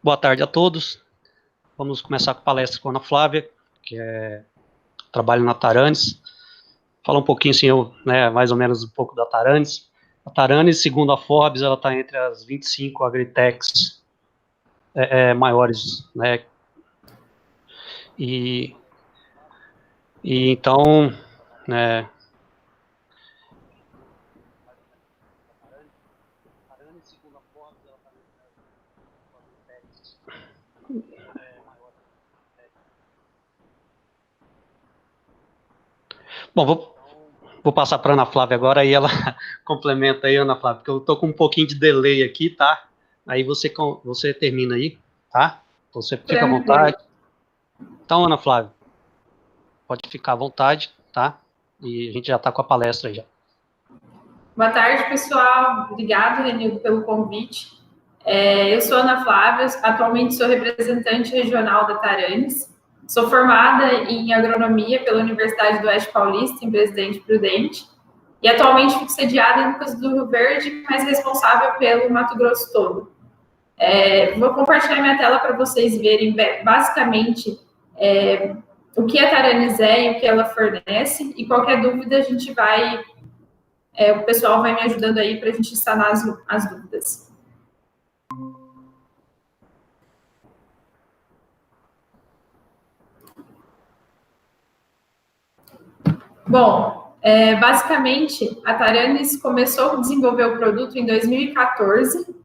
Boa tarde a todos. Vamos começar com a palestra com a Ana Flávia, que trabalha na Taranis. Falar um pouquinho, assim, mais ou menos um pouco da Taranis. A Taranis, segundo a Forbes, ela está entre as 25 agritechs maiores, né? E então, bom, vou passar para a Ana Flávia agora e ela complementa aí, Ana Flávia, porque eu estou com um pouquinho de delay aqui, tá? Aí você termina aí, tá? Então você fica à vontade. Então, Ana Flávia, pode ficar à vontade, tá? E a gente já está com a palestra aí já. Boa tarde, pessoal. Obrigado, Renildo, pelo convite. Eu sou Ana Flávia, atualmente sou representante regional da Taranis. Sou formada em agronomia pela Universidade do Oeste Paulista, em Presidente Prudente. E atualmente fico sediada em Lucas do Rio Verde, mas responsável pelo Mato Grosso todo. Vou compartilhar minha tela para vocês verem, basicamente, o que a Taranis é e o que ela fornece. E qualquer dúvida, a gente vai... o pessoal vai me ajudando aí para a gente sanar as dúvidas. Bom, basicamente, a Taranis começou a desenvolver o produto em 2014.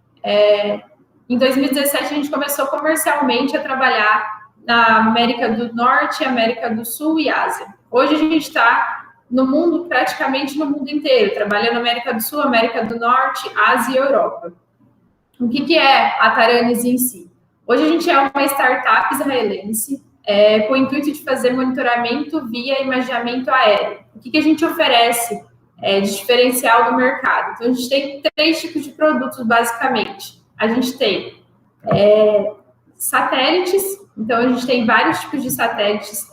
Em 2017, a gente começou comercialmente a trabalhar na América do Norte, América do Sul e Ásia. Hoje a gente está no mundo, praticamente no mundo inteiro, trabalhando na América do Sul, América do Norte, Ásia e Europa. O que é a Taranis em si? Hoje a gente é uma startup israelense, com o intuito de fazer monitoramento via imageamento aéreo. O que a gente oferece de diferencial do mercado? Então, a gente tem 3 tipos de produtos, basicamente. A gente tem satélites, então a gente tem vários tipos de satélites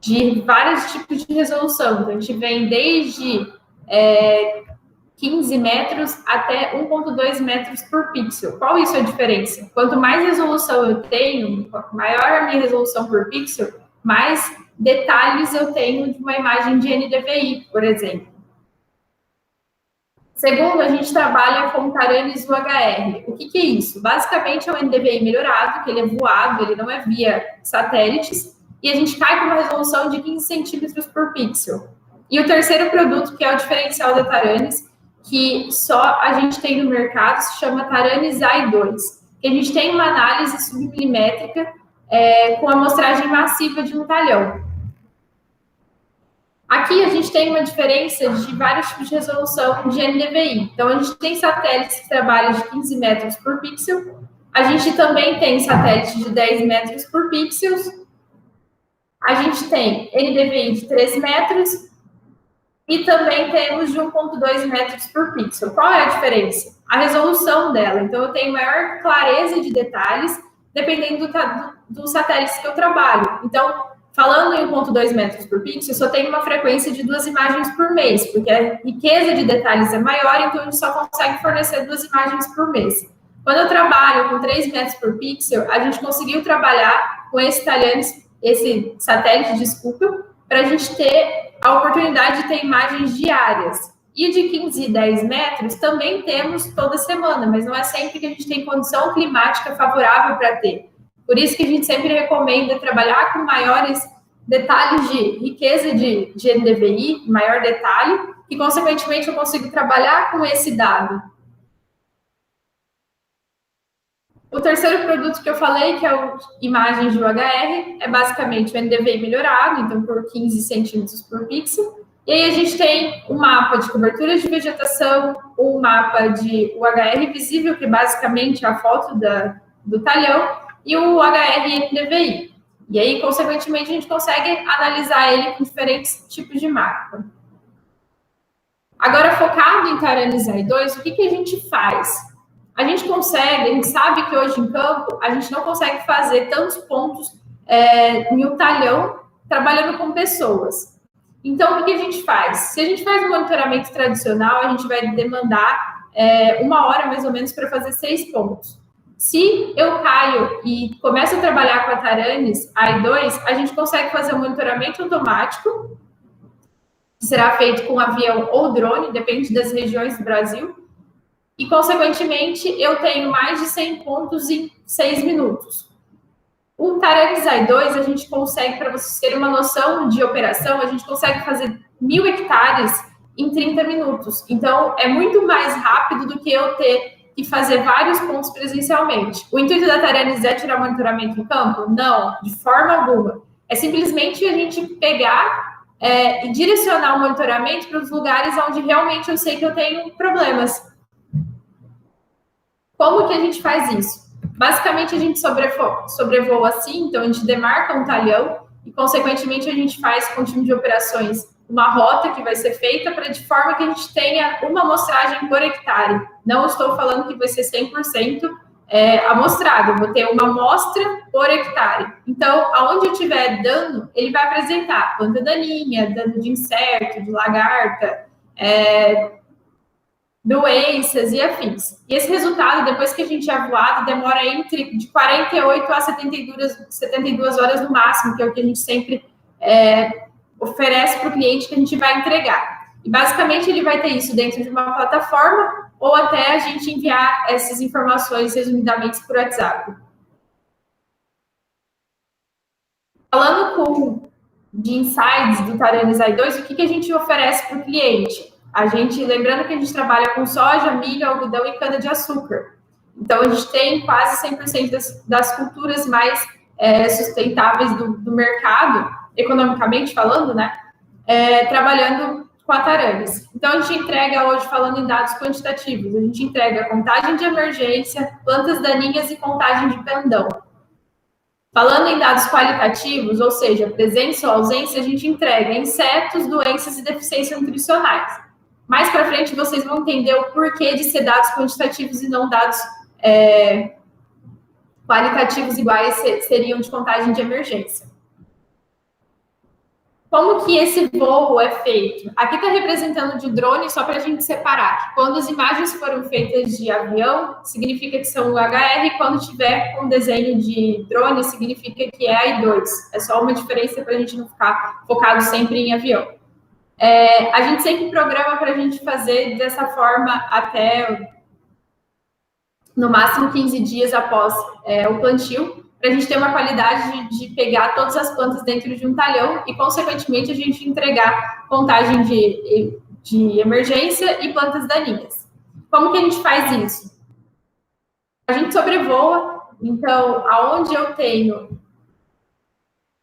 de vários tipos de resolução. Então, a gente vem desde 15 metros até 1,2 metros por pixel. Qual isso é a diferença? Quanto mais resolução eu tenho, maior a minha resolução por pixel, mais detalhes eu tenho de uma imagem de NDVI, por exemplo. Segundo, a gente trabalha com Taranis UHR. O que é isso? Basicamente é um NDVI melhorado, que ele é voado, ele não é via satélites, e a gente cai com uma resolução de 15 centímetros por pixel. E o terceiro produto, que é o diferencial da Taranis, que só a gente tem no mercado, se chama Taranis AI2, que a gente tem uma análise submilimétrica com amostragem massiva de um talhão. Aqui a gente tem uma diferença de vários tipos de resolução de NDVI. Então, a gente tem satélites que trabalham de 15 metros por pixel, a gente também tem satélites de 10 metros por pixel, a gente tem NDVI de 3 metros, e também temos de 1,2 metros por pixel. Qual é a diferença? A resolução dela. Então, eu tenho maior clareza de detalhes, dependendo dos satélites que eu trabalho. Então, falando em 1,2 metros por pixel, eu só tenho uma frequência de 2 imagens por mês, porque a riqueza de detalhes é maior, então a gente só consegue fornecer 2 imagens por mês. Quando eu trabalho com 3 metros por pixel, a gente conseguiu trabalhar com esse satélite, para a gente ter a oportunidade de ter imagens diárias. E de 15 e 10 metros também temos toda semana, mas não é sempre que a gente tem condição climática favorável para ter. Por isso que a gente sempre recomenda trabalhar com maiores detalhes de riqueza de NDVI, maior detalhe, e, consequentemente, eu consigo trabalhar com esse dado. O terceiro produto que eu falei, que é o imagens de UHR, é basicamente o NDVI melhorado, então por 15 centímetros por pixel. E aí a gente tem um mapa de cobertura de vegetação, um mapa de UHR visível, que basicamente é a foto do talhão, e o UHR NDVI. E aí, consequentemente, a gente consegue analisar ele com diferentes tipos de mapa. Agora, focado em Taranis AI2, o que a gente faz? A gente sabe que hoje em campo, a gente não consegue fazer tantos pontos em um talhão trabalhando com pessoas. Então, o que a gente faz? Se a gente faz um monitoramento tradicional, a gente vai demandar 1 hora, mais ou menos, para fazer 6 pontos. Se eu caio e começo a trabalhar com a Taranis AI2, a gente consegue fazer um monitoramento automático, que será feito com avião ou drone, depende das regiões do Brasil, e, consequentemente, eu tenho mais de 100 pontos em 6 minutos. O Taranis AI2, a gente consegue, para vocês terem uma noção de operação, a gente consegue fazer 1.000 hectares em 30 minutos. Então, é muito mais rápido do que eu ter que fazer vários pontos presencialmente. O intuito da Taranis é tirar monitoramento em campo? Não, de forma alguma. É simplesmente a gente pegar e direcionar o monitoramento para os lugares onde realmente eu sei que eu tenho problemas. Como que a gente faz isso? Basicamente, a gente sobrevoa assim, então a gente demarca um talhão e, consequentemente, a gente faz com o time de operações uma rota que vai ser feita de forma que a gente tenha uma amostragem por hectare. Não estou falando que vai ser 100% amostrado, eu vou ter uma amostra por hectare. Então, aonde eu tiver dano, ele vai apresentar planta daninha, dano de inseto, de lagarta, doenças e afins. E esse resultado, depois que a gente é voado, demora de 48 a 72 horas no máximo, que é o que a gente sempre oferece para o cliente que a gente vai entregar. E, basicamente, ele vai ter isso dentro de uma plataforma ou até a gente enviar essas informações resumidamente por WhatsApp. Falando de insights do Taranis AI2, o que a gente oferece para o cliente? Lembrando que a gente trabalha com soja, milho, algodão e cana-de-açúcar. Então, a gente tem quase 100% das culturas mais sustentáveis do mercado, economicamente falando, né? Trabalhando com a Taranis. Então, a gente entrega hoje, falando em dados quantitativos, a gente entrega contagem de emergência, plantas daninhas e contagem de pendão. Falando em dados qualitativos, ou seja, presença ou ausência, a gente entrega insetos, doenças e deficiências nutricionais. Mais para frente, vocês vão entender o porquê de ser dados quantitativos e não dados qualitativos iguais seriam de contagem de emergência. Como que esse voo é feito? Aqui está representando de drone, só para a gente separar. Quando as imagens foram feitas de avião, significa que são UHR, quando tiver com desenho de drone, significa que é AI2. É só uma diferença para a gente não ficar focado sempre em avião. A gente sempre programa para a gente fazer dessa forma até, no máximo, 15 dias após o plantio, para a gente ter uma qualidade de pegar todas as plantas dentro de um talhão e, consequentemente, a gente entregar contagem de emergência e plantas daninhas. Como que a gente faz isso? A gente sobrevoa, então, aonde eu tenho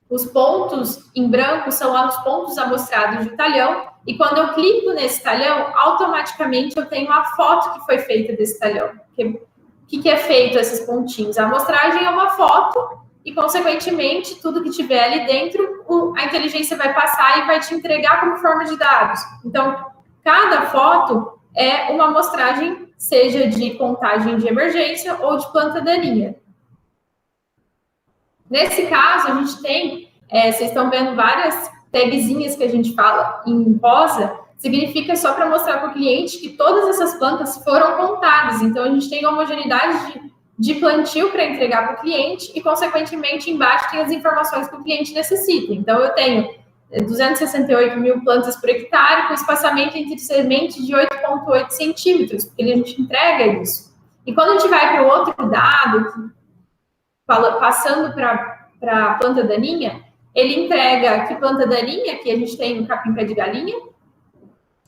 os pontos em branco são os pontos amostrados do talhão, e quando eu clico nesse talhão, automaticamente eu tenho uma foto que foi feita desse talhão. O que é feito esses pontinhos? A amostragem é uma foto e, consequentemente, tudo que tiver ali dentro, a inteligência vai passar e vai te entregar como forma de dados. Então, cada foto é uma amostragem, seja de contagem de emergência ou de planta daninha. Nesse caso, a gente tem, vocês estão vendo várias tagzinhas que a gente fala em rosa, significa só para mostrar para o cliente que todas essas plantas foram contadas. Então, a gente tem homogeneidade de plantio para entregar para o cliente e, consequentemente, embaixo tem as informações que o cliente necessita. Então, eu tenho 268 mil plantas por hectare com espaçamento entre sementes de 8,8 centímetros, porque a gente entrega isso. E quando a gente vai para o outro dado, passando para a planta daninha, ele entrega que planta daninha, que a gente tem no capim pé de galinha,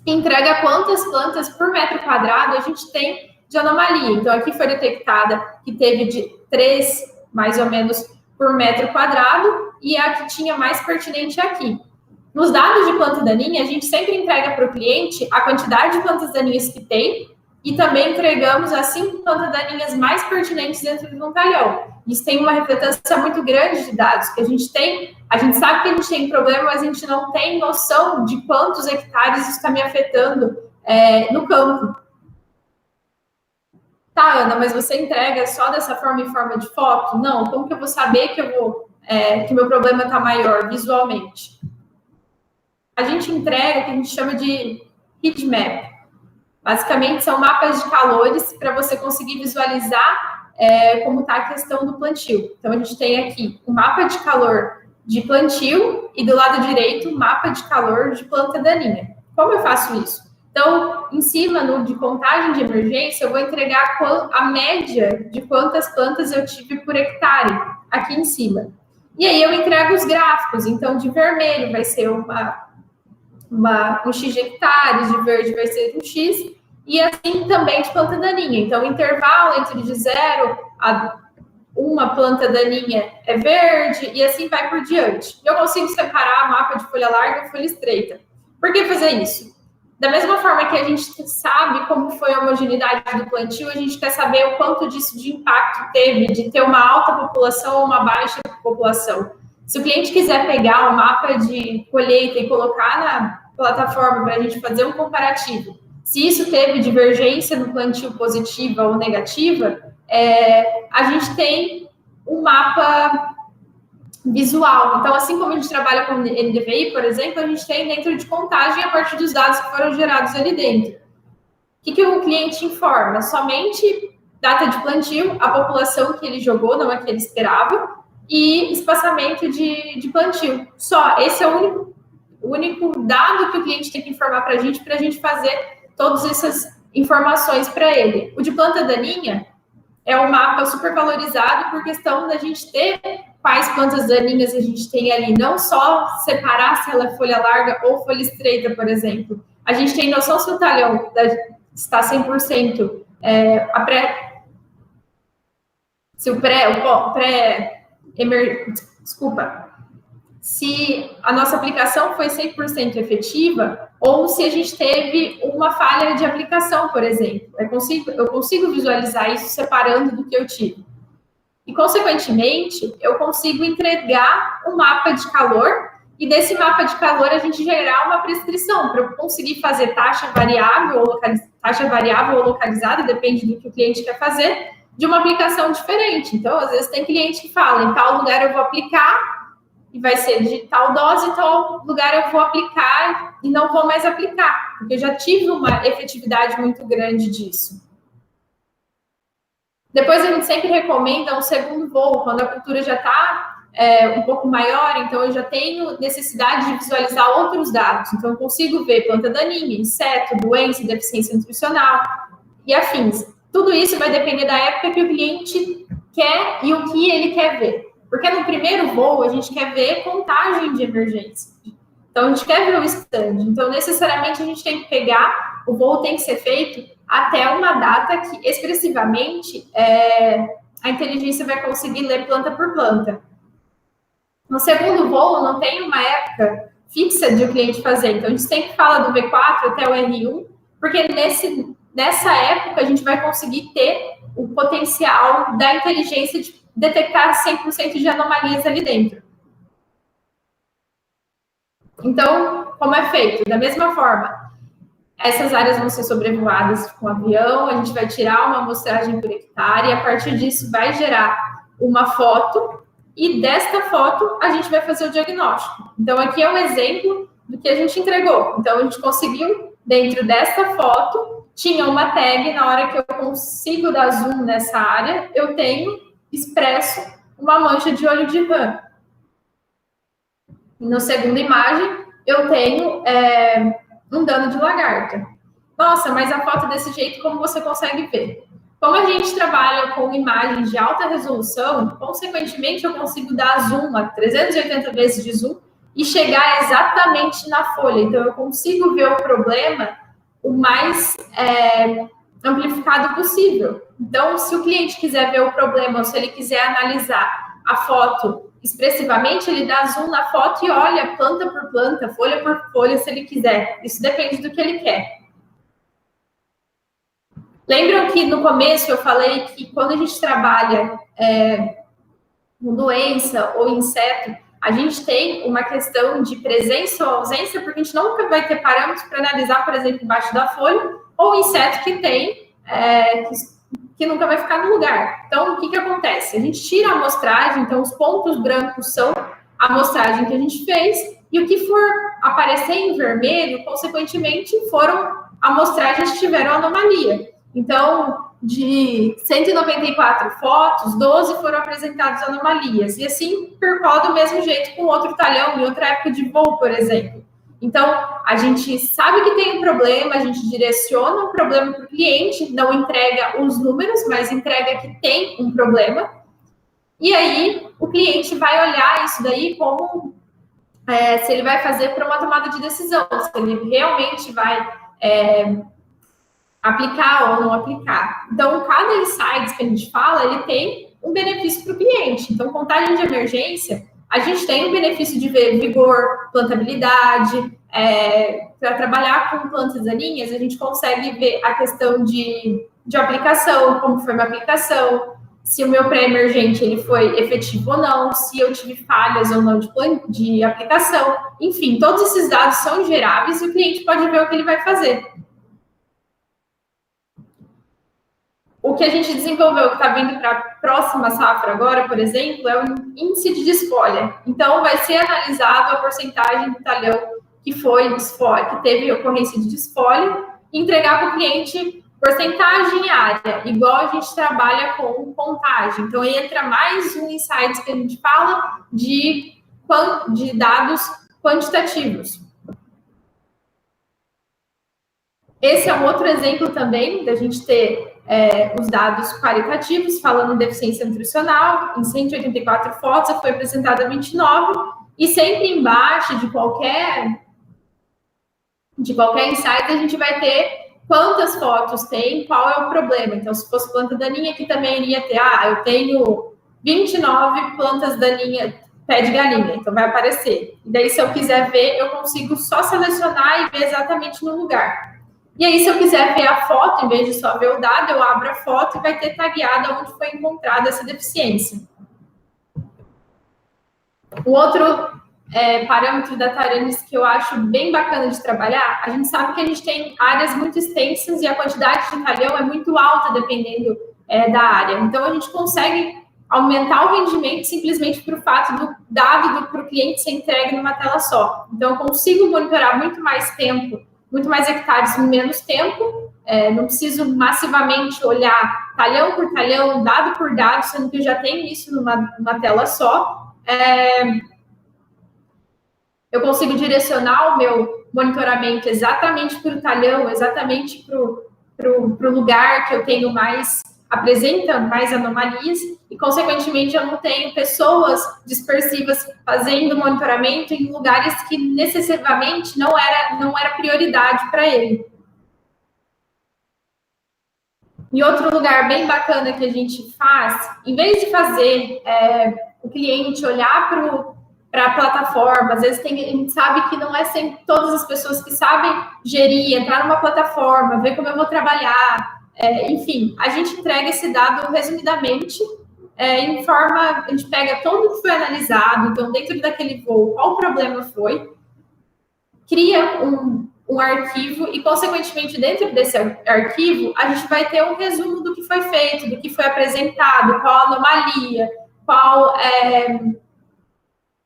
entrega quantas plantas por metro quadrado a gente tem de anomalia. Então, aqui foi detectada que teve de 3, mais ou menos, por metro quadrado, e a que tinha mais pertinente aqui. Nos dados de planta daninha, a gente sempre entrega para o cliente a quantidade de plantas daninhas que tem, e também entregamos as 5 plantas daninhas mais pertinentes dentro de um talhão. Isso tem uma refletância muito grande de dados que a gente sabe que a gente tem problema, mas a gente não tem noção de quantos hectares isso está me afetando no campo. Tá, Ana, mas você entrega só dessa forma, em forma de foto? Não, como que eu vou saber que que meu problema está maior visualmente? A gente entrega o que a gente chama de heat map. Basicamente, são mapas de calores para você conseguir visualizar como está a questão do plantio. Então, a gente tem aqui o mapa de calor de plantio e do lado direito, o mapa de calor de planta daninha. Como eu faço isso? Então, em cima de contagem de emergência, eu vou entregar a média de quantas plantas eu tive por hectare, aqui em cima. E aí eu entrego os gráficos. Então, de vermelho vai ser um X de hectares, de verde vai ser um X, e assim também de planta daninha. Então, o intervalo entre de 0 a uma planta daninha é verde, e assim vai por diante. Eu consigo separar mapa de folha larga e folha estreita. Por que fazer isso? Da mesma forma que a gente sabe como foi a homogeneidade do plantio, a gente quer saber o quanto disso de impacto teve de ter uma alta população ou uma baixa população. Se o cliente quiser pegar o mapa de colheita e colocar na plataforma para a gente fazer um comparativo, se isso teve divergência no plantio positiva ou negativa, a gente tem um mapa visual. Então, assim como a gente trabalha com NDVI, por exemplo, a gente tem dentro de contagem a partir dos dados que foram gerados ali dentro. O que o cliente informa? Somente data de plantio, a população que ele jogou, não a que ele esperava, e espaçamento de plantio. Só, esse é o único dado que o cliente tem que informar para a gente fazer todas essas informações para ele. O de planta daninha é um mapa super valorizado por questão da gente ter quais plantas daninhas a gente tem ali, não só separar se ela é folha larga ou folha estreita, por exemplo. A gente tem noção se o talhão está 100%, se a nossa aplicação foi 100% efetiva ou se a gente teve uma falha de aplicação, por exemplo. Eu consigo visualizar isso separando do que eu tive. E, consequentemente, eu consigo entregar um mapa de calor e desse mapa de calor a gente gerar uma prescrição para eu conseguir fazer taxa variável ou localizada, depende do que o cliente quer fazer, de uma aplicação diferente. Então, às vezes tem cliente que fala, em tal lugar eu vou aplicar e vai ser de tal dose, em tal lugar eu vou aplicar e não vou mais aplicar, porque eu já tive uma efetividade muito grande disso. Depois a gente sempre recomenda um segundo voo, quando a cultura já está um pouco maior, então eu já tenho necessidade de visualizar outros dados. Então eu consigo ver planta daninha, inseto, doença, deficiência nutricional e afins. Tudo isso vai depender da época que o cliente quer e o que ele quer ver. Porque no primeiro voo a gente quer ver contagem de emergência. Então a gente quer ver o stand. Então necessariamente a gente tem que pegar, o voo tem que ser feito até uma data que expressivamente a inteligência vai conseguir ler planta por planta. No segundo voo não tem uma época fixa de o cliente fazer. Então a gente sempre fala do V4 até o R1, porque nessa época a gente vai conseguir ter o potencial da inteligência de detectar 100% de anomalias ali dentro. Então, como é feito? Da mesma forma, essas áreas vão ser sobrevoadas com avião, a gente vai tirar uma amostragem por hectare, e a partir disso vai gerar uma foto, e desta foto a gente vai fazer o diagnóstico. Então, aqui é um exemplo do que a gente entregou. Então, a gente conseguiu, dentro desta foto, tinha uma tag, na hora que eu consigo dar zoom nessa área, eu tenho expresso uma mancha de olho de rã. Na segunda imagem, eu tenho um dano de lagarta. Nossa, mas a foto desse jeito, como você consegue ver? Como a gente trabalha com imagens de alta resolução, consequentemente eu consigo dar zoom a 380 vezes de zoom e chegar exatamente na folha. Então, eu consigo ver o problema o mais amplificado possível. Então, se o cliente quiser ver o problema ou se ele quiser analisar a foto expressivamente, ele dá zoom na foto e olha planta por planta, folha por folha, se ele quiser. Isso depende do que ele quer. Lembram que no começo eu falei que quando a gente trabalha com doença ou inseto, a gente tem uma questão de presença ou ausência, porque a gente nunca vai ter parâmetros para analisar, por exemplo, embaixo da folha, ou inseto que tem, que nunca vai ficar no lugar. Então, o que acontece? A gente tira a amostragem, então os pontos brancos são a amostragem que a gente fez, e o que for aparecer em vermelho, consequentemente, foram amostragens tiveram anomalia. Então, de 194 fotos, 12 foram apresentadas anomalias. E assim percorre do mesmo jeito com outro talhão, em outra época de voo, por exemplo. Então, a gente sabe que tem um problema, a gente direciona o problema para o cliente, não entrega os números, mas entrega que tem um problema. E aí, o cliente vai olhar isso daí como se ele vai fazer para uma tomada de decisão, se ele realmente vai aplicar ou não aplicar. Então, cada insight que a gente fala, ele tem um benefício para o cliente. Então, contagem de emergência, a gente tem o benefício de ver vigor, plantabilidade. Para trabalhar com plantas daninhas, a gente consegue ver a questão de aplicação, como foi uma aplicação, se o meu pré-emergente ele foi efetivo ou não, se eu tive falhas ou não de aplicação. Enfim, todos esses dados são geráveis e o cliente pode ver o que ele vai fazer. O que a gente desenvolveu, que está vindo para a próxima safra agora, por exemplo, é o índice de desfolha. Então, vai ser analisado a porcentagem do talhão que foi desfolha, que teve ocorrência de desfolha, e entregar para o cliente porcentagem área, igual a gente trabalha com contagem. Então, entra mais um insight que a gente fala de dados quantitativos. Esse é um outro exemplo também da gente ter os dados qualitativos, falando em deficiência nutricional, em 184 fotos, foi apresentada 29, e sempre embaixo de qualquer insight, a gente vai ter quantas fotos tem, qual é o problema. Então, se fosse planta daninha, aqui também iria ter, eu tenho 29 plantas daninhas, pé de galinha, então vai aparecer. E daí, se eu quiser ver, eu consigo só selecionar e ver exatamente no lugar. E aí, se eu quiser ver a foto, em vez de só ver o dado, eu abro a foto e vai ter tagueado onde foi encontrada essa deficiência. O outro parâmetro da Taranis que eu acho bem bacana de trabalhar, a gente sabe que a gente tem áreas muito extensas e a quantidade de talhão é muito alta, dependendo da área. Então, a gente consegue aumentar o rendimento simplesmente por fato do dado para o cliente ser entregue numa tela só. Então, eu consigo monitorar muito mais tempo, muito mais hectares em menos tempo, não preciso massivamente olhar talhão por talhão, dado por dado, sendo que eu já tenho isso numa tela só. Eu consigo direcionar o meu monitoramento exatamente para o talhão, exatamente para o lugar que eu tenho apresenta mais anomalias, e, consequentemente, eu não tenho pessoas dispersivas fazendo monitoramento em lugares que necessariamente não era prioridade para ele. E outro lugar bem bacana que a gente faz, em vez de fazer o cliente olhar para a plataforma, às vezes a gente sabe que não é sempre todas as pessoas que sabem gerir, entrar numa plataforma, ver como eu vou trabalhar, enfim, a gente entrega esse dado resumidamente, a gente pega tudo que foi analisado, então dentro daquele voo, qual o problema foi, cria um arquivo e, consequentemente, dentro desse arquivo, a gente vai ter um resumo do que foi feito, do que foi apresentado, qual a anomalia,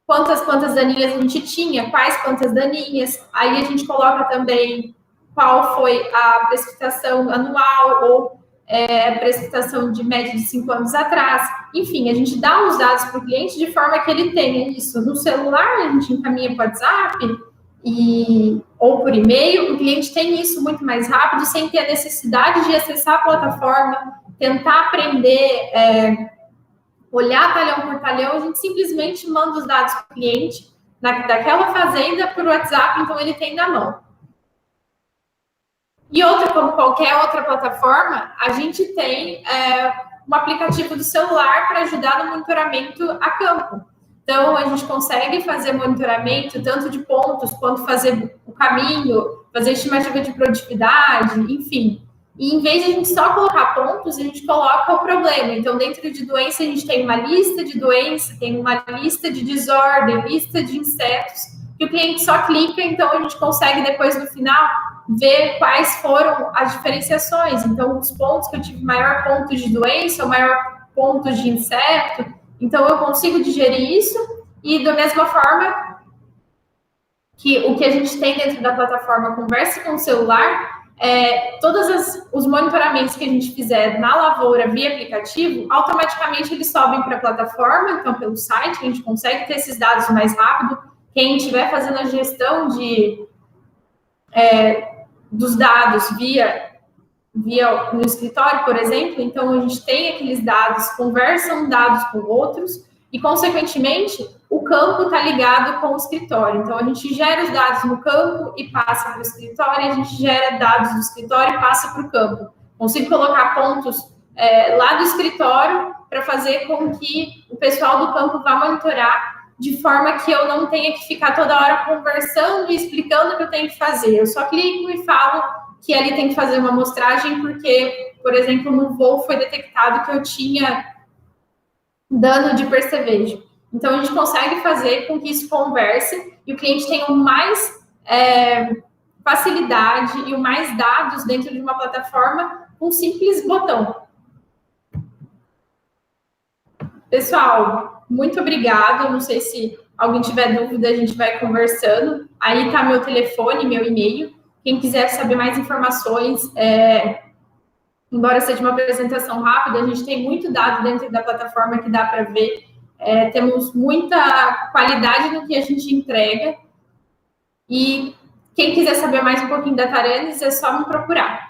quantas plantas daninhas a gente tinha, quais plantas daninhas. Aí a gente coloca também qual foi a precipitação anual ou a precipitação de média de 5 anos atrás. Enfim, a gente dá os dados para o cliente de forma que ele tenha isso no celular, a gente encaminha para o WhatsApp ou por e-mail. O cliente tem isso muito mais rápido, sem ter a necessidade de acessar a plataforma, tentar aprender, olhar talhão por talhão. A gente simplesmente manda os dados para o cliente daquela fazenda por WhatsApp, então ele tem na mão. E como qualquer outra plataforma, a gente tem um aplicativo do celular para ajudar no monitoramento a campo. Então, a gente consegue fazer monitoramento tanto de pontos, quanto fazer o caminho, fazer estimativa de produtividade, enfim. E, em vez de a gente só colocar pontos, a gente coloca o problema. Então, dentro de doença, a gente tem uma lista de doença, tem uma lista de desordem, lista de insetos, que o cliente só clica, então a gente consegue, depois, no final, ver quais foram as diferenciações. Então, os pontos que eu tive maior ponto de doença ou maior ponto de inseto. Então, eu consigo digerir isso, e da mesma forma que o que a gente tem dentro da plataforma conversa com o celular, todos os monitoramentos que a gente fizer na lavoura via aplicativo, automaticamente eles sobem para a plataforma, então pelo site, a gente consegue ter esses dados mais rápido. Quem estiver fazendo a gestão dos dados via no escritório, por exemplo, então a gente tem aqueles dados, conversam dados com outros, e, consequentemente, o campo está ligado com o escritório. Então, a gente gera os dados no campo e passa para o escritório, e a gente gera dados do escritório e passa para o campo. Consigo colocar pontos lá do escritório para fazer com que o pessoal do campo vá monitorar, de forma que eu não tenha que ficar toda hora conversando e explicando o que eu tenho que fazer. Eu só clico e falo que ali tem que fazer uma amostragem, porque, por exemplo, no voo foi detectado que eu tinha dano de percevejo. Então, a gente consegue fazer com que isso converse e o cliente tenha mais facilidade e mais dados dentro de uma plataforma com um simples botão. Pessoal, muito obrigada. Não sei se alguém tiver dúvida, a gente vai conversando. Aí está meu telefone, meu e-mail. Quem quiser saber mais informações, embora seja uma apresentação rápida, a gente tem muito dado dentro da plataforma que dá para ver. Temos muita qualidade no que a gente entrega. E quem quiser saber mais um pouquinho da Taranis, é só me procurar.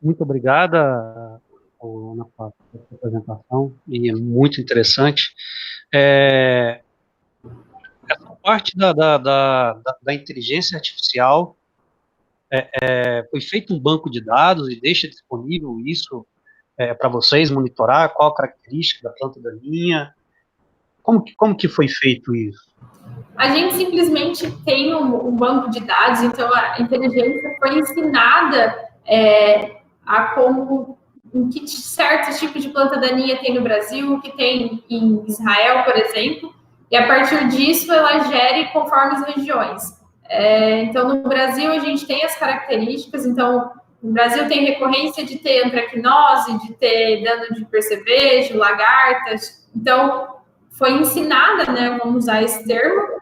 Muito obrigada, Ana Flávia, pela sua apresentação, e é muito interessante. Essa parte da inteligência artificial, foi feito um banco de dados e deixa disponível isso para vocês monitorar, qual a característica da planta daninha, como que foi feito isso? A gente simplesmente tem um banco de dados, então a inteligência foi ensinada a como que certos tipos de planta daninha tem no Brasil, o que tem em Israel, por exemplo, e a partir disso ela gere conforme as regiões. Então, no Brasil, a gente tem as características, então, no Brasil tem recorrência de ter antracnose, de ter dano de percevejo, lagartas, então, foi ensinada, né, vamos usar esse termo,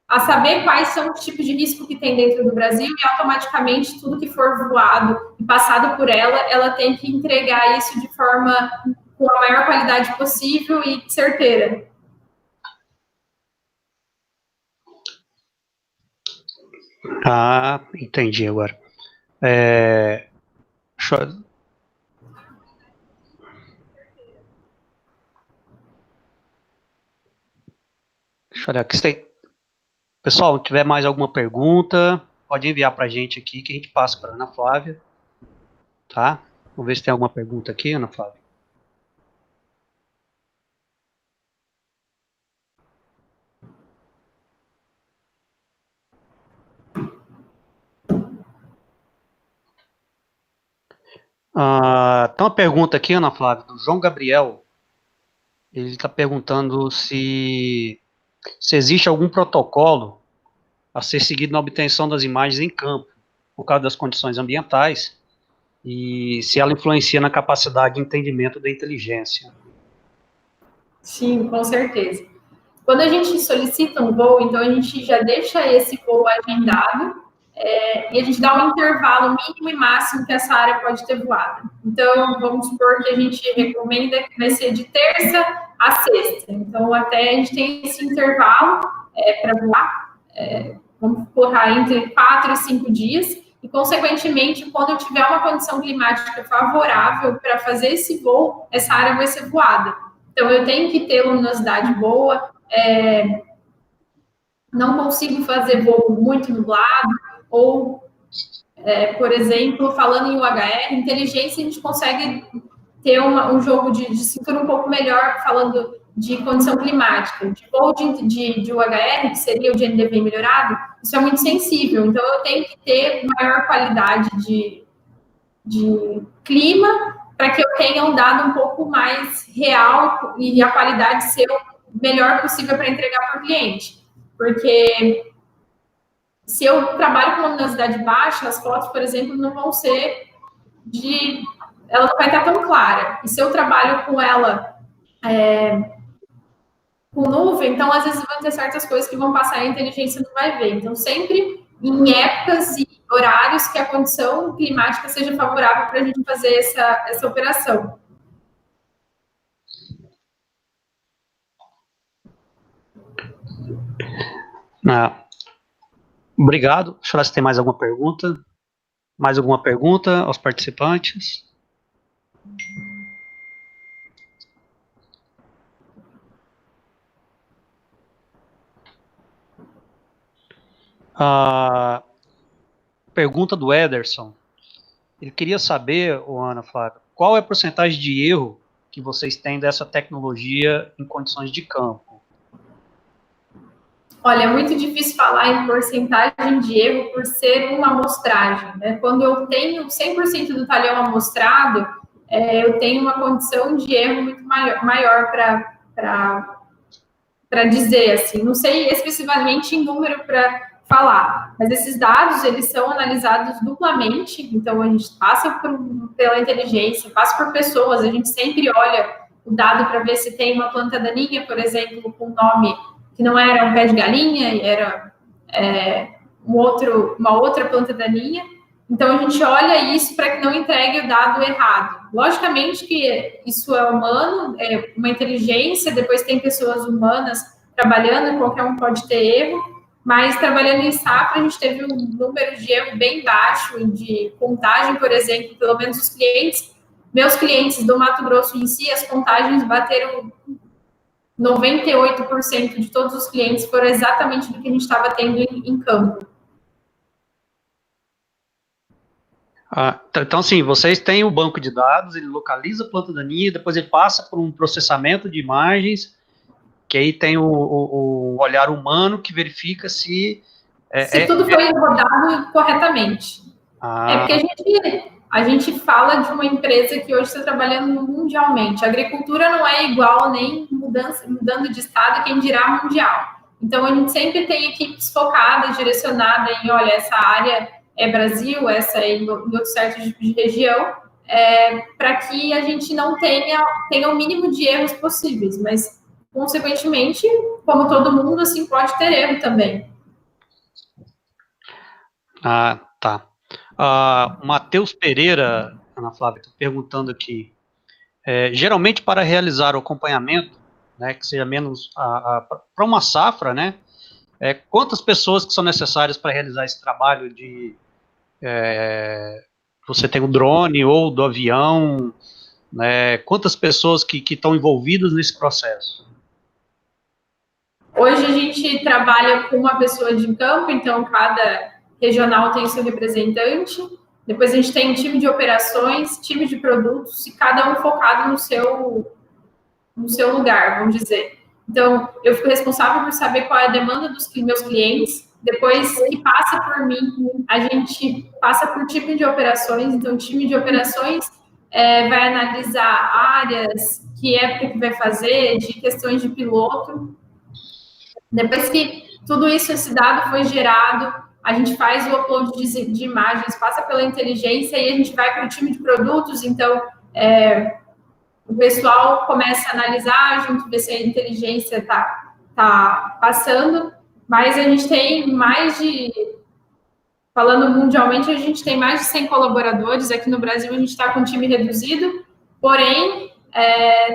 a saber quais são os tipos de risco que tem dentro do Brasil e automaticamente tudo que for voado e passado por ela, ela tem que entregar isso de forma com a maior qualidade possível e certeira. Ah, entendi agora. Deixa eu olhar aqui. Pessoal, se tiver mais alguma pergunta, pode enviar para a gente aqui, que a gente passa para a Ana Flávia. Tá? Vamos ver se tem alguma pergunta aqui, Ana Flávia. Tem uma pergunta aqui, Ana Flávia, do João Gabriel. Ele está perguntando se existe algum protocolo a ser seguido na obtenção das imagens em campo, por causa das condições ambientais, e se ela influencia na capacidade de entendimento da inteligência. Sim, com certeza. Quando a gente solicita um voo, então a gente já deixa esse voo agendado e a gente dá um intervalo mínimo e máximo que essa área pode ter voado. Então, vamos supor que a gente recomenda que vai ser de terça a sexta. Então, até a gente tem esse intervalo para voar, vamos colocar entre 4 e 5 dias, e, consequentemente, quando eu tiver uma condição climática favorável para fazer esse voo, essa área vai ser voada. Então, eu tenho que ter luminosidade boa, não consigo fazer voo muito nublado, ou, por exemplo, falando em UHR, inteligência, a gente consegue ter um jogo de cintura um pouco melhor, falando de condição climática. De voo de UHR, que seria o de NDVI melhorado, isso é muito sensível, então eu tenho que ter maior qualidade de clima, para que eu tenha um dado um pouco mais real e a qualidade ser o melhor possível para entregar para o cliente. Porque se eu trabalho com uma luminosidade baixa, as fotos, por exemplo, não vão ser ela não vai estar tão clara. E se eu trabalho com ela com nuvem, então às vezes vão ter certas coisas que vão passar e a inteligência não vai ver. Então, sempre em épocas e horários que a condição climática seja favorável para a gente fazer essa operação. Obrigado. Deixa eu ver se tem mais alguma pergunta. Mais alguma pergunta aos participantes? Pergunta do Ederson. Ele queria saber, Ana Flávia, qual é a porcentagem de erro que vocês têm dessa tecnologia em condições de campo? Olha, é muito difícil falar em porcentagem de erro por ser uma amostragem, né? Quando eu tenho 100% do talhão amostrado, eu tenho uma condição de erro muito maior para dizer, assim. Não sei especificamente em número para falar, mas esses dados, eles são analisados duplamente, então a gente passa pela inteligência, passa por pessoas, a gente sempre olha o dado para ver se tem uma planta daninha, por exemplo, com nome que não era um pé de galinha, e era uma outra planta daninha. Então, a gente olha isso para que não entregue o dado errado. Logicamente que isso é humano, é uma inteligência, depois tem pessoas humanas trabalhando, qualquer um pode ter erro, mas trabalhando em safra, a gente teve um número de erro bem baixo de contagem, por exemplo, pelo menos os clientes, meus clientes do Mato Grosso em si, as contagens bateram 98% de todos os clientes foram exatamente do que a gente estava tendo em campo. Então, sim, vocês têm o banco de dados, ele localiza a planta daninha, depois ele passa por um processamento de imagens, que aí tem o olhar humano que verifica se tudo foi rodado corretamente. Porque a gente fala de uma empresa que hoje está trabalhando mundialmente. A agricultura não é igual nem mudando de estado, quem dirá mundial. Então, a gente sempre tem equipes focadas, direcionadas em, olha, essa área é Brasil, essa é em outro certo tipo de região, para que a gente não tenha o mínimo de erros possíveis, mas, consequentemente, como todo mundo, assim, pode ter erro também. Tá. Matheus Pereira, Ana Flávia, está perguntando aqui. Geralmente, para realizar o acompanhamento, né, que seja menos para uma safra, né? Quantas pessoas que são necessárias para realizar esse trabalho de você tem o drone ou do avião, né? Quantas pessoas que estão envolvidas nesse processo? Hoje a gente trabalha com uma pessoa de campo, então cada regional tem seu representante. Depois a gente tem um time de operações, time de produtos, e cada um focado no seu lugar, vamos dizer. Então, eu fico responsável por saber qual é a demanda dos meus clientes. Depois que passa por mim, a gente passa por time de operações. Então, o time de operações vai analisar áreas, que época que vai fazer, de questões de piloto. Depois que tudo isso, esse dado foi gerado, a gente faz o upload de imagens, passa pela inteligência e a gente vai para o time de produtos. Então, o pessoal começa a analisar, junto ver se a inteligência está passando, mas a gente tem falando mundialmente, a gente tem mais de 100 colaboradores. Aqui no Brasil a gente está com um time reduzido, porém,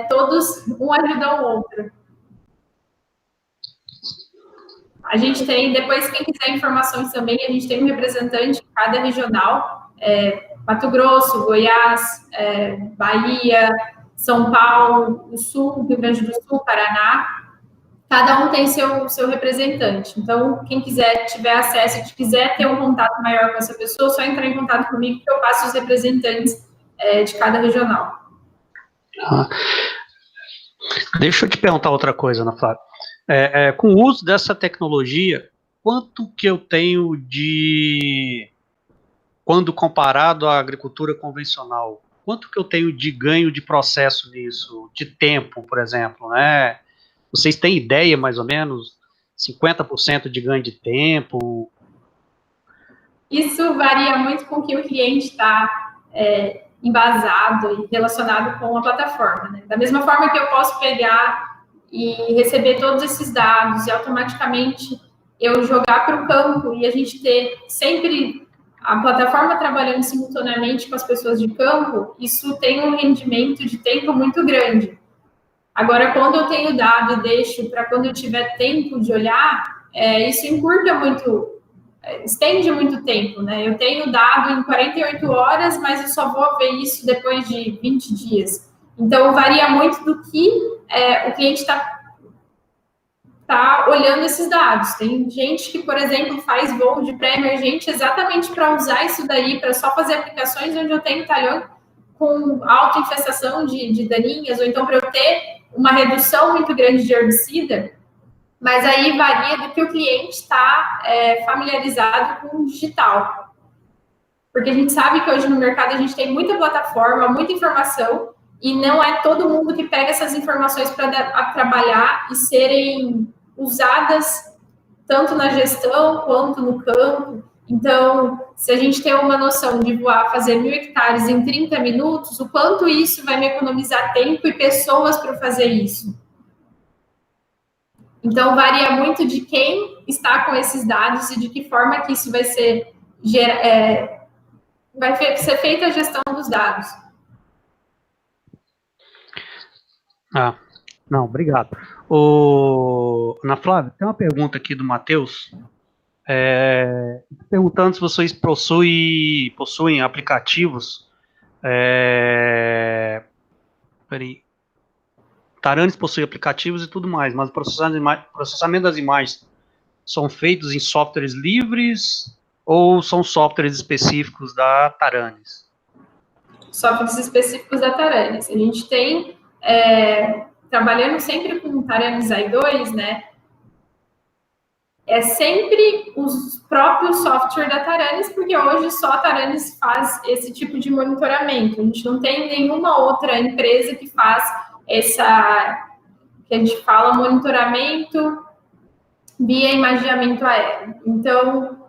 todos um ajuda o outro. A gente tem, depois, quem quiser informações também, a gente tem um representante em cada regional, Mato Grosso, Goiás, Bahia, São Paulo, o Sul, Rio Grande do Sul, Paraná. Cada um tem seu representante. Então, quem tiver acesso e quiser ter um contato maior com essa pessoa, é só entrar em contato comigo que eu passo os representantes de cada regional. Deixa eu te perguntar outra coisa, Ana Flávia. Com o uso dessa tecnologia, quanto que eu tenho quando comparado à agricultura convencional, quanto que eu tenho de ganho de processo nisso, de tempo, por exemplo, né? Vocês têm ideia, mais ou menos, 50% de ganho de tempo? Isso varia muito com o que o cliente está embasado e relacionado com a plataforma, né? Da mesma forma que eu posso pegar e receber todos esses dados e automaticamente eu jogar para o campo e a gente ter sempre a plataforma trabalhando simultaneamente com as pessoas de campo, isso tem um rendimento de tempo muito grande. Agora, quando eu tenho dado e deixo para quando eu tiver tempo de olhar, isso encurta muito, estende muito tempo, né? Eu tenho dado em 48 horas, mas eu só vou ver isso depois de 20 dias. Então, varia muito do que o cliente está olhando esses dados. Tem gente que, por exemplo, faz voo de pré-emergente exatamente para usar isso daí, para só fazer aplicações onde eu tenho talhão com alta infestação de daninhas, ou então para eu ter uma redução muito grande de herbicida, mas aí varia do que o cliente está familiarizado com o digital. Porque a gente sabe que hoje no mercado a gente tem muita plataforma, muita informação, e não é todo mundo que pega essas informações para trabalhar e serem usadas tanto na gestão quanto no campo. Então, se a gente tem uma noção de voar, fazer 1.000 hectares em 30 minutos, o quanto isso vai me economizar tempo e pessoas para fazer isso? Então, varia muito de quem está com esses dados e de que forma que isso vai ser feita a gestão dos dados. Não, obrigado. Ana Flávia, tem uma pergunta aqui do Matheus, perguntando se vocês possuem aplicativos. Taranis possui aplicativos e tudo mais, mas o processamento das imagens são feitos em softwares livres ou são softwares específicos da Taranis? Softwares específicos da Taranis. A gente tem, trabalhando sempre com Taranis AI2, né? É sempre os próprios softwares da Taranis, porque hoje só a Taranis faz esse tipo de monitoramento. A gente não tem nenhuma outra empresa que faz que a gente fala monitoramento via imageamento aéreo. Então,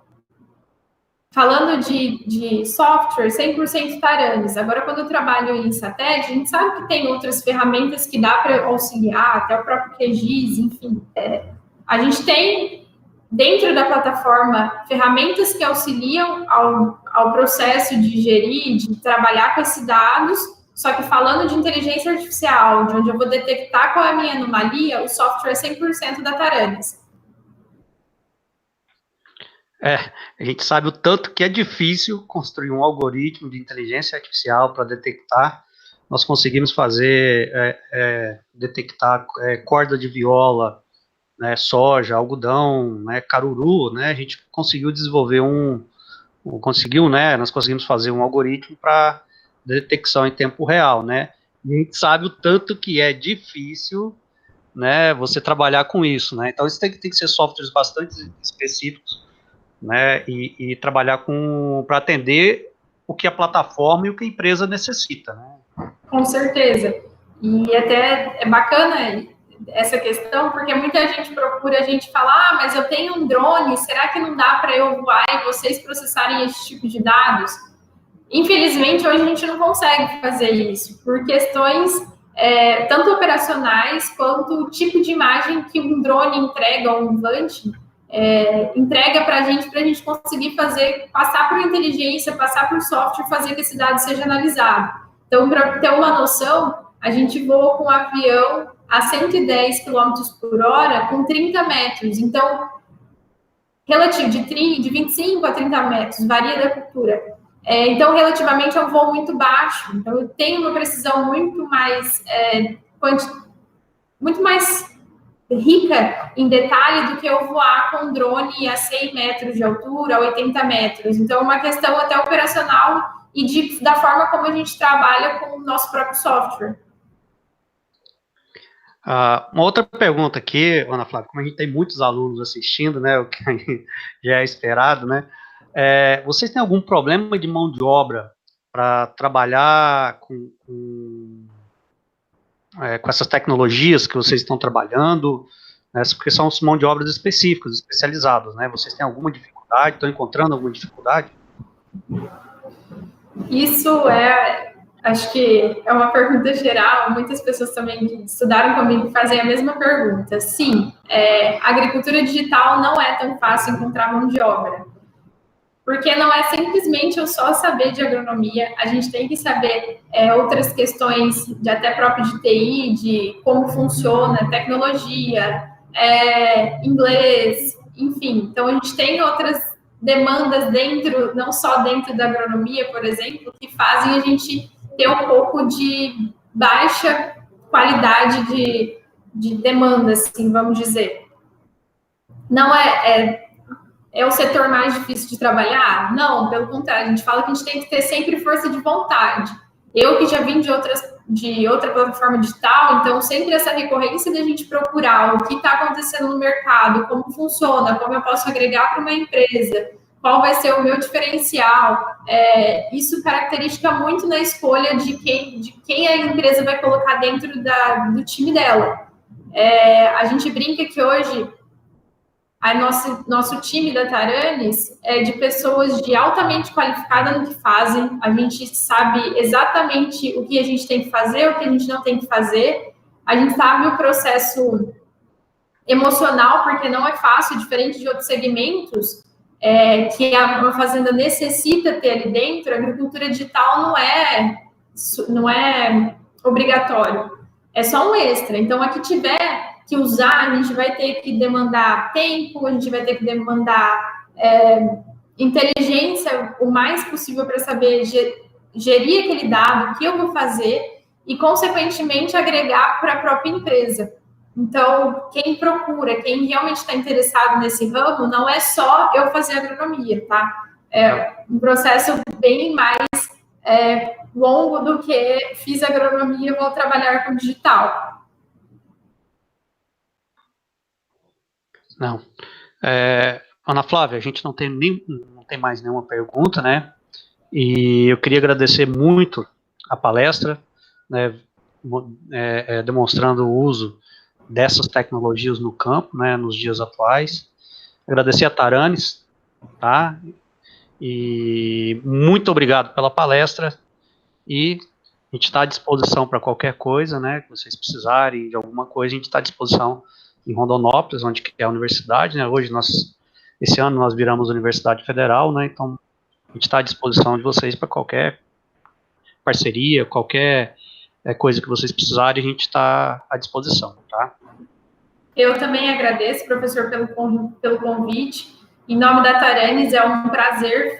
falando de software, 100% Taranis. Agora, quando eu trabalho em satélite, a gente sabe que tem outras ferramentas que dá para auxiliar, até o próprio QGIS, enfim. A gente tem, dentro da plataforma, ferramentas que auxiliam ao processo de gerir, de trabalhar com esses dados, só que falando de inteligência artificial, de onde eu vou detectar qual é a minha anomalia, o software é 100% da Taranis. A gente sabe o tanto que é difícil construir um algoritmo de inteligência artificial para detectar. Nós conseguimos fazer, detectar corda de viola, né, soja, algodão, né, caruru, né, a gente conseguiu desenvolver nós conseguimos fazer um algoritmo para detecção em tempo real, né, e a gente sabe o tanto que é difícil, né, você trabalhar com isso, né, então isso tem que ser softwares bastante específicos, né, e trabalhar para atender o que a plataforma e o que a empresa necessita, né. Com certeza, e até é bacana essa questão, porque muita gente procura a gente falar, mas eu tenho um drone, será que não dá para eu voar e vocês processarem esse tipo de dados? Infelizmente, hoje a gente não consegue fazer isso, por questões tanto operacionais, quanto o tipo de imagem que um drone entrega, ou um VANT, entrega para a gente conseguir passar por inteligência, passar por software, fazer que esse dado seja analisado. Então, para ter uma noção, a gente voa com um avião a 110 km por hora com 30 metros. Então, relativo de 25 a 30 metros, varia da cultura. Então, relativamente, é um voo muito baixo. Então, eu tenho uma precisão muito mais rica em detalhe do que eu voar com um drone a 100 metros de altura, a 80 metros. Então, é uma questão até operacional e da forma como a gente trabalha com o nosso próprio software. Uma outra pergunta aqui, Ana Flávia, como a gente tem muitos alunos assistindo, né, o que já é esperado, né, vocês têm algum problema de mão de obra para trabalhar com essas tecnologias que vocês estão trabalhando, né, porque são mão de obras específicas, especializadas, né, vocês têm alguma dificuldade dificuldade? Estão encontrando alguma dificuldade? Isso acho que é uma pergunta geral, muitas pessoas também que estudaram comigo fazem a mesma pergunta. Sim, a agricultura digital não é tão fácil encontrar mão de obra, porque não é simplesmente eu só saber de agronomia, a gente tem que saber outras questões, de até próprio de TI, de como funciona, tecnologia, inglês, enfim. Então, a gente tem outras demandas dentro, não só dentro da agronomia, por exemplo, que fazem a gente ter um pouco de baixa qualidade de demanda, assim, vamos dizer. Não é o setor mais difícil de trabalhar? Não, pelo contrário, a gente fala que a gente tem que ter sempre força de vontade. Eu que já vim de outra plataforma digital, então sempre essa recorrência da gente procurar o que está acontecendo no mercado, como funciona, como eu posso agregar para uma empresa, qual vai ser o meu diferencial. Isso caracteriza muito na escolha de quem a empresa vai colocar dentro do time dela. A gente brinca que hoje nosso time da Taranis é de pessoas altamente qualificadas no que fazem. A gente sabe exatamente o que a gente tem que fazer, o que a gente não tem que fazer. A gente sabe o processo emocional, porque não é fácil, diferente de outros segmentos, que uma fazenda necessita ter ali dentro. A agricultura digital não é obrigatório, é só um extra. Então, a que tiver que usar, a gente vai ter que demandar tempo, a gente vai ter que demandar inteligência o mais possível para saber gerir aquele dado, o que eu vou fazer e, consequentemente, agregar para a própria empresa. Então, quem procura, quem realmente está interessado nesse ramo, não é só eu fazer agronomia, tá? É um processo bem mais longo do que fiz agronomia e vou trabalhar com digital. Não. Ana Flávia, a gente não tem mais nenhuma pergunta, né? E eu queria agradecer muito a palestra, né, demonstrando o uso dessas tecnologias no campo, né, nos dias atuais. Agradecer a Taranis, tá? E muito obrigado pela palestra. E a gente está à disposição para qualquer coisa, né? Que vocês precisarem de alguma coisa, a gente está à disposição em Rondonópolis, onde é a universidade, né? Hoje esse ano nós viramos Universidade Federal, né? Então a gente está à disposição de vocês para qualquer parceria, qualquer coisa que vocês precisarem, a gente está à disposição, tá? Eu também agradeço, professor, pelo convite. Em nome da Taranis, é um prazer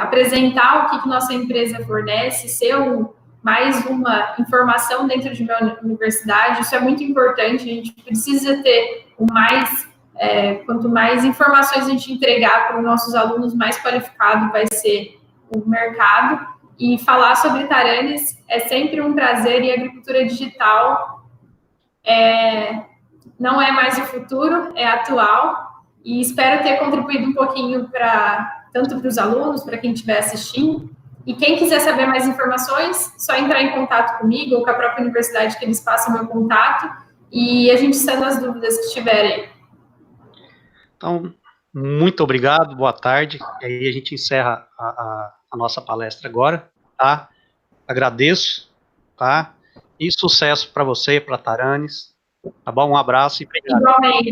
apresentar o que nossa empresa fornece, ser mais uma informação dentro de minha universidade. Isso é muito importante, a gente precisa ter quanto mais informações a gente entregar para os nossos alunos, mais qualificado vai ser o mercado. E falar sobre Taranis é sempre um prazer, e a agricultura digital não é mais o futuro, é atual, e espero ter contribuído um pouquinho tanto para os alunos, para quem estiver assistindo. E quem quiser saber mais informações, só entrar em contato comigo ou com a própria universidade, que eles passam meu contato, e a gente sana as dúvidas que tiverem. Então, muito obrigado, boa tarde. E aí a gente encerra a nossa palestra agora, tá? Agradeço, tá? E sucesso para você, para a Taranis. Tá bom? Um abraço e obrigado. Igualmente.